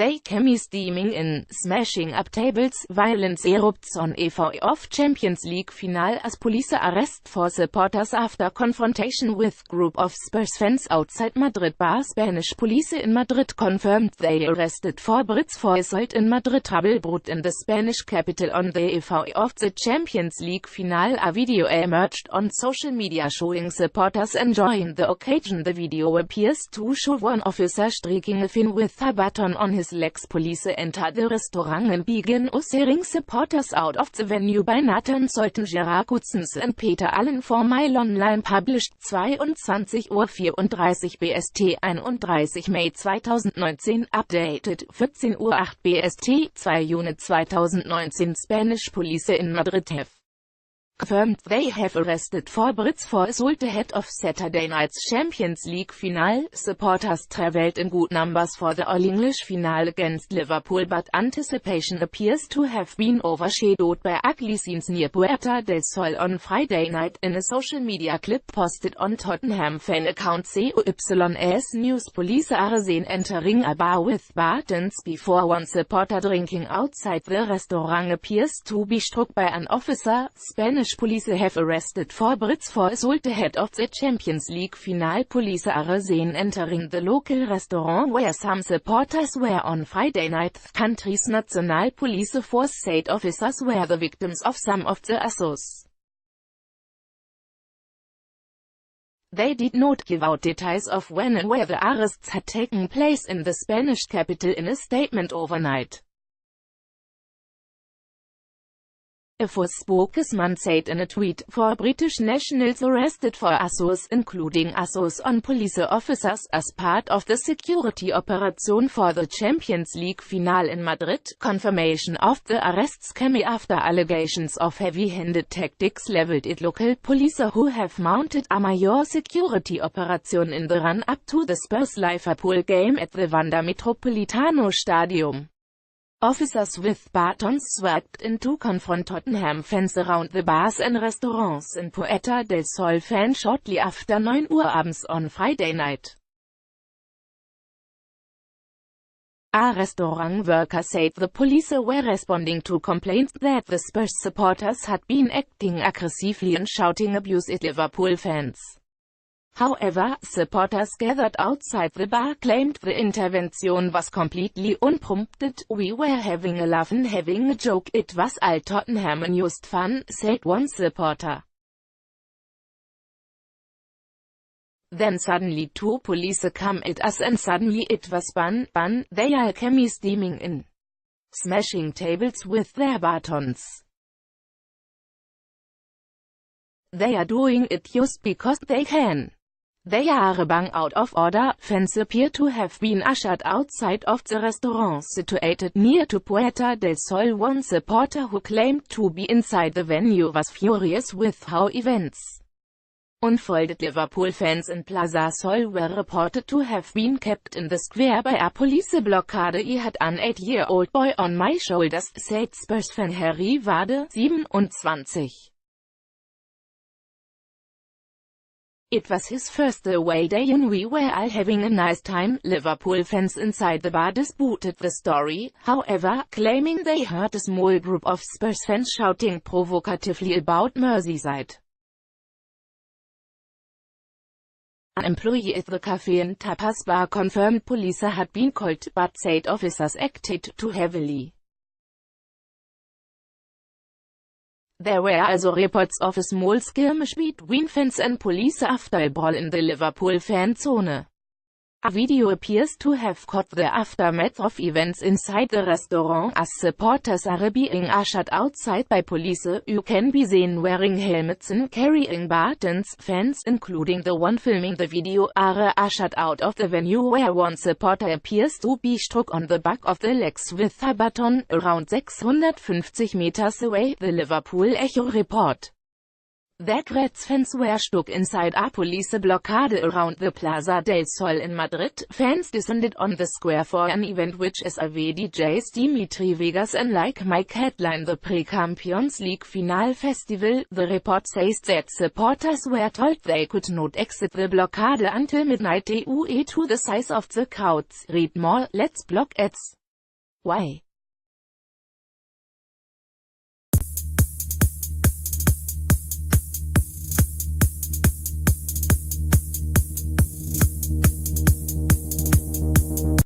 They came steaming in, smashing up tables, violence erupts on EV of Champions League final as police arrest for supporters after confrontation with group of Spurs fans outside Madrid. barSpanish police in Madrid confirmed they arrested 4 Brits for assault in MadridTrouble brewed in the Spanish capital on the eve of the Champions League final. A video emerged on social media showing supporters enjoying the occasion. The video appears to show one officer striking a fan with a baton on his legs. Police entered the restaurant and began ushering supporters out of the venue. By Nathan sollten Gerard Gutzens and Peter Allen for Mail Online published 22:34 BST 31. Mai 2019 updated 14:08 BST 2 Juni 2019. Spanish police in Madrid have confirmed they have arrested 4 Brits for assault ahead of Saturday night's Champions League final. Supporters travelled in good numbers for the All-English final against Liverpool, but anticipation appears to have been overshadowed by ugly scenes near Puerta del Sol on Friday night. In a social media clip posted on Tottenham fan account COYS News, police are seen entering a bar with batons before one supporter drinking outside the restaurant appears to be struck by an officer. Spanish police have arrested 4 Brits for assault ahead of the Champions League final. Police are seen entering the local restaurant where some supporters were on Friday night. The country's national police force said officers were the victims of some of the assaults. They did not give out details of when and where the arrests had taken place in the Spanish capital. In a statement overnight, a force spokesman said in a tweet, 4 British nationals arrested for assaults, including assaults on police officers, as part of the security operation for the Champions League final in Madrid. Confirmation of the arrests came after allegations of heavy-handed tactics leveled at local police who have mounted a major security operation in the run-up to the Spurs Liverpool game at the Wanda Metropolitano Stadium. Officers with batons swept in to confront Tottenham fans around the bars and restaurants in Puerta del Sol fan shortly after 9 Uhr abends on Friday night. A restaurant worker said the police were responding to complaints that the Spurs supporters had been acting aggressively and shouting abuse at Liverpool fans. However, supporters gathered outside the bar claimed the intervention was completely unprompted. "We were having a laugh and having a joke. It was all Tottenham and just fun," said one supporter. "Then suddenly 2 police come at us and suddenly it was fun. They all came steaming in, smashing tables with their batons. They are doing it just because they can. They are bang out of order." Fans appear to have been ushered outside of the restaurant situated near to Puerta del Sol. One supporter who claimed to be inside the venue was furious with how events unfolded. Liverpool fans in Plaza Sol were reported to have been kept in the square by a police blockade. "I had an 8-year-old boy on my shoulders," said Spurs fan Harry Wade, 27. "It was his first away day and we were all having a nice time." Liverpool fans inside the bar disputed the story, however, claiming they heard a small group of Spurs fans shouting provocatively about Merseyside. An employee at the cafe and tapas bar confirmed police had been called, but said officers acted too heavily. There were also reports of a small skirmish between fans and police after a brawl in the Liverpool fan zone. A video appears to have caught the aftermath of events inside the restaurant as supporters are being ushered outside by police. You can be seen wearing helmets and carrying batons. Fans, including the one filming the video, are ushered out of the venue where one supporter appears to be struck on the back of the legs with a baton, around 650 meters away. The Liverpool Echo report that Reds fans were stuck inside a police blockade around the Plaza del Sol in Madrid. Fans descended on the square for an event which is a DJs Dimitri Vegas and Like Mike headline the Pre-Champions League Final Festival. The report says that supporters were told they could not exit the blockade until midnight due to the size of the crowds. Read more. Let's block ads. Why?